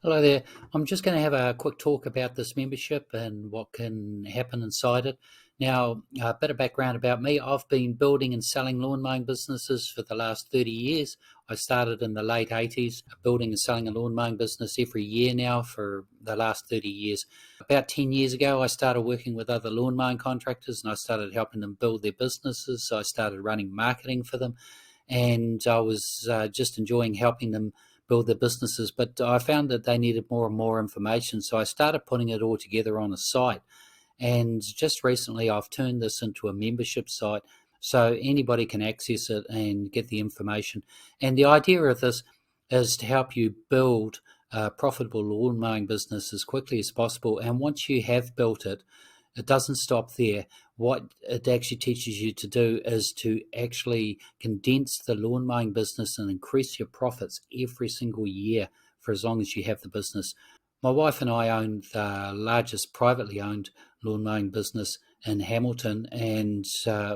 Hello there. I'm just going to have a quick talk about this membership and what can happen inside it. Now, a bit of background about me. I've been building and selling lawn mowing businesses for the last 30 years. I started in the late 80s, building and selling a lawn mowing business every year now for the last 30 years. About 10 years ago, I started working with other lawn mowing contractors and I started helping them build their businesses. So I started running marketing for them, and I was just enjoying helping them build their businesses. But I found that they needed more and more information, so I started putting it all together on a site. And just recently, I've turned this into a membership site, so anybody can access it and get the information. And the idea of this is to help you build a profitable lawn mowing business as quickly as possible. And once you have built it, it doesn't stop there. What it actually teaches you to do is to actually condense the lawn mowing business and increase your profits every single year for as long as you have the business. My wife and I own the largest privately owned lawn mowing business in Hamilton, and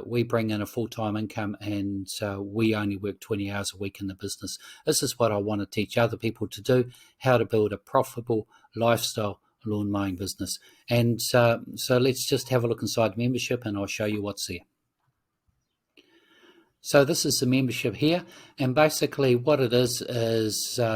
we bring in a full-time income, and we only work 20 hours a week in the business. This is what I want to teach other people to do, how to build a profitable lifestyle lawn mowing business. And so let's just have a look inside the membership and I'll show you what's there. So this is the membership here, and basically what it is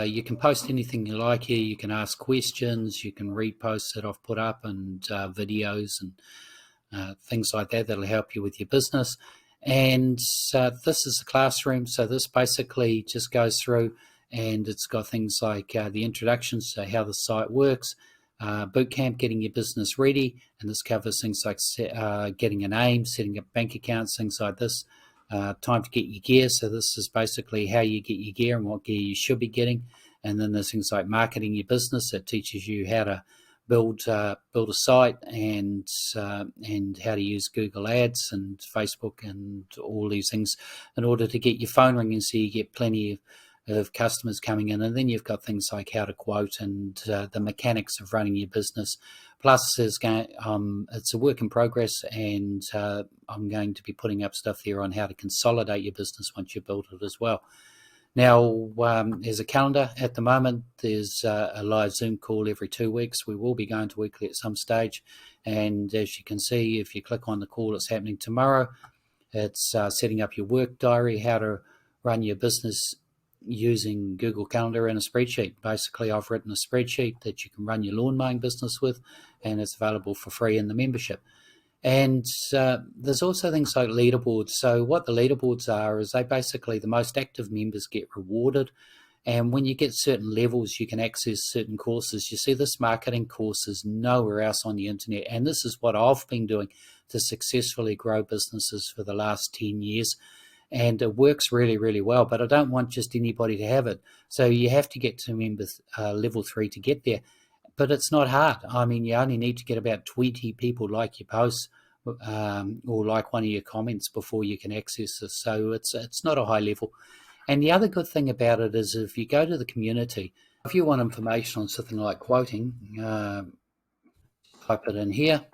you can post anything you like here. You can ask questions, you can read posts that I've put up, and videos and things like that that'll help you with your business. And this is the classroom. So this basically just goes through, and it's got things like the introduction, so how the site works, boot camp, getting your business ready, and this covers things like getting a name, setting up bank accounts, things like this. Time to get your gear, so this is basically how you get your gear and what gear you should be getting. And then there's things like marketing your business that teaches you how to build a site, and how to use Google Ads and Facebook and all these things in order to get your phone ringing, so you get plenty of customers coming in. And then you've got things like how to quote and the mechanics of running your business. Plus, it's a work in progress, and I'm going to be putting up stuff there on how to consolidate your business once you've built it as well. Now, there's a calendar at the moment. There's a live Zoom call every 2 weeks. We will be going to weekly at some stage. And as you can see, if you click on the call, it's happening tomorrow. It's setting up your work diary, how to run your business using Google Calendar and a spreadsheet. Basically, I've written a spreadsheet that you can run your lawn mowing business with, and it's available for free in the membership. And there's also things like leaderboards. So what the leaderboards are is they basically, the most active members get rewarded. And when you get certain levels, you can access certain courses. You see, this marketing course is nowhere else on the internet. And this is what I've been doing to successfully grow businesses for the last 10 years. And it works really, really well, but I don't want just anybody to have it. So you have to get to member level 3 to get there. But it's not hard. I mean, you only need to get about 20 people like your posts or like one of your comments before you can access this. So it's not a high level. And the other good thing about it is if you go to the community, if you want information on something like quoting, type it in here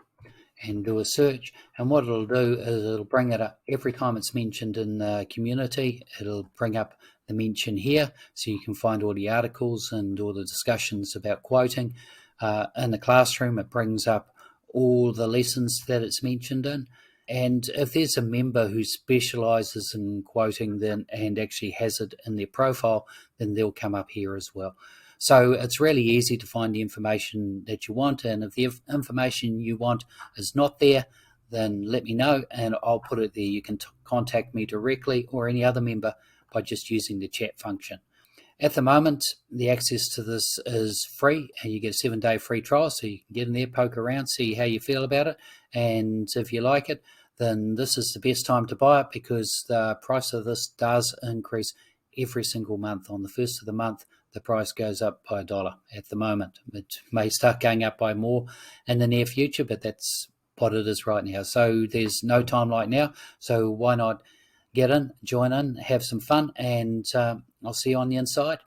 and do a search, and what it'll do is it'll bring it up every time it's mentioned in the community. It'll bring up the mention here, so you can find all the articles and all the discussions about quoting. In the classroom, it brings up all the lessons that it's mentioned in. And if there's a member who specializes in quoting then and actually has it in their profile, then they'll come up here as well. So it's really easy to find the information that you want, and if the information you want is not there, then let me know and I'll put it there. You can contact me directly or any other member by just using the chat function. At the moment, the access to this is free, and you get a 7-day free trial, so you can get in there, poke around, see how you feel about it, and if you like it, then this is the best time to buy it, because the price of this does increase every single month. On the first of the month, the price goes up by $1 at the moment. It may start going up by more in the near future, but that's what it is right now. So there's no time like now. So why not get in, join in, have some fun, and I'll see you on the inside.